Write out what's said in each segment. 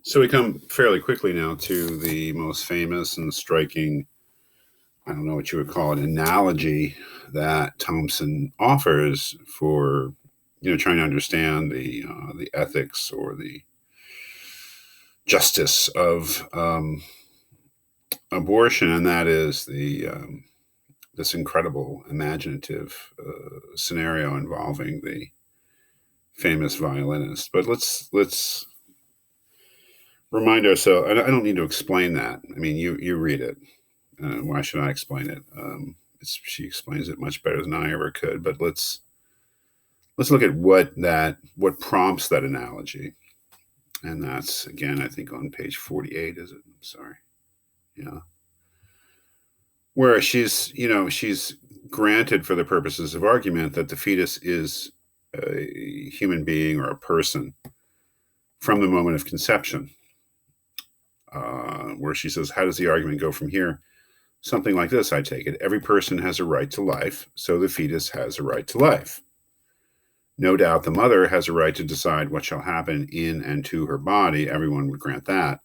So we come fairly quickly now to the most famous and striking, I don't know what you would call it, analogy that Thomson offers for, trying to understand the ethics or the justice of abortion, and that is this incredible imaginative scenario involving the famous violinist. But let's remind ourselves. I don't need to explain that. I mean, you read it. Why should I explain it? She explains it much better than I ever could. But let's look at what prompts that analogy, and that's again, I think on page 48. Is it? I'm sorry. Yeah. Where she's granted for the purposes of argument that the fetus is a human being or a person from the moment of conception. Where she says, how does the argument go from here? Something like this, I take it. Every person has a right to life, so the fetus has a right to life. No doubt the mother has a right to decide what shall happen in and to her body. Everyone would grant that.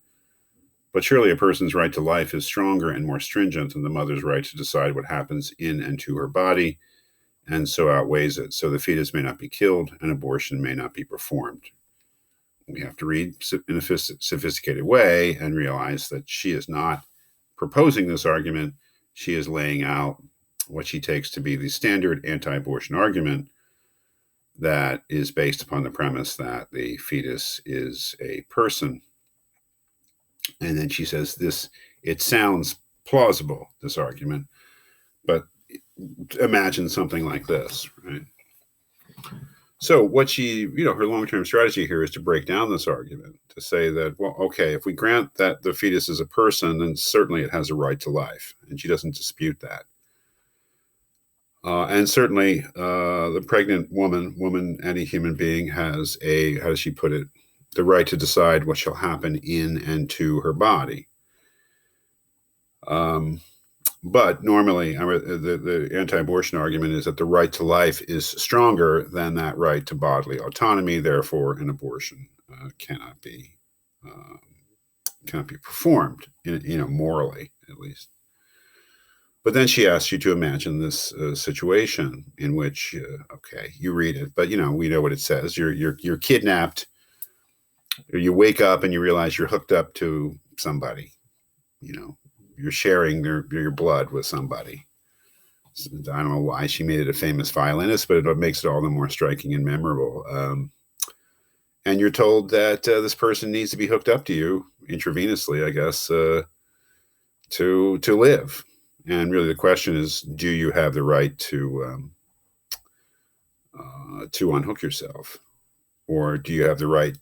But surely a person's right to life is stronger and more stringent than the mother's right to decide what happens in and to her body, and so outweighs it. So the fetus may not be killed, and abortion may not be performed. We have to read in a sophisticated way and realize that she is not proposing this argument. She is laying out what she takes to be the standard anti-abortion argument that is based upon the premise that the fetus is a person. And then she says it sounds plausible, this argument, but imagine something like this, right? So what her long-term strategy here is to break down this argument, to say that, well, okay, if we grant that the fetus is a person, then certainly it has a right to life, and she doesn't dispute that. And certainly the pregnant woman, any human being has how does she put it, the right to decide what shall happen in and to her body. But normally, the anti-abortion argument is that the right to life is stronger than that right to bodily autonomy. Therefore, an abortion cannot be performed, morally at least. But then she asks you to imagine this situation in which, okay, you read it, but we know what it says. You're kidnapped. You wake up and you realize you're hooked up to somebody. You're sharing your blood with somebody. I don't know why she made it a famous violinist, but it makes it all the more striking and memorable. And you're told that this person needs to be hooked up to you intravenously, I guess, to live. And really, the question is, do you have the right to unhook yourself, or do you have the right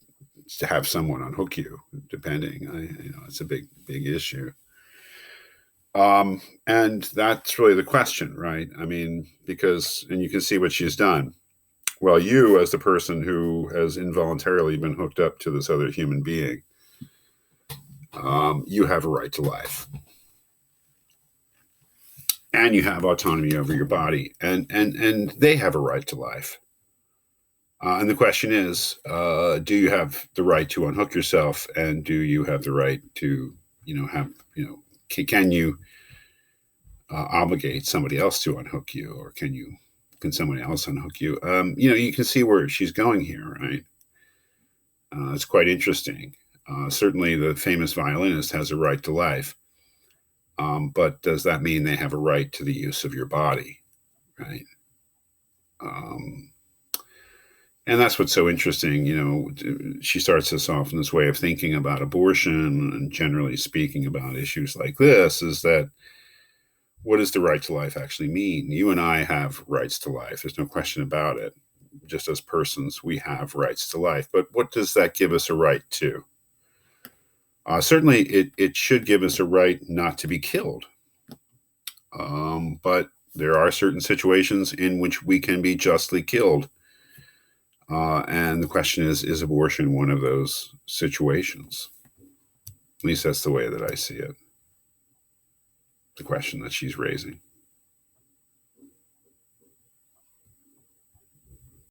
to have someone unhook you? Depending, it's a big issue. And that's really the question, right? I mean, and you can see what she's done. Well, you, as the person who has involuntarily been hooked up to this other human being, you have a right to life. And you have autonomy over your body, and they have a right to life. And the question is, do you have the right to unhook yourself, and do you have the right to, can you obligate somebody else to unhook you, or can somebody else unhook you? You can see where she's going here, right? It's quite interesting. Certainly, the famous violinist has a right to life. But does that mean they have a right to the use of your body, right? And that's what's so interesting. She starts this off in this way of thinking about abortion and generally speaking about issues like this, is that what does the right to life actually mean? You and I have rights to life. There's no question about it. Just as persons, we have rights to life. But what does that give us a right to? Certainly, it should give us a right not to be killed. But there are certain situations in which we can be justly killed. And the question is abortion one of those situations? At least that's the way that I see it. The question that she's raising.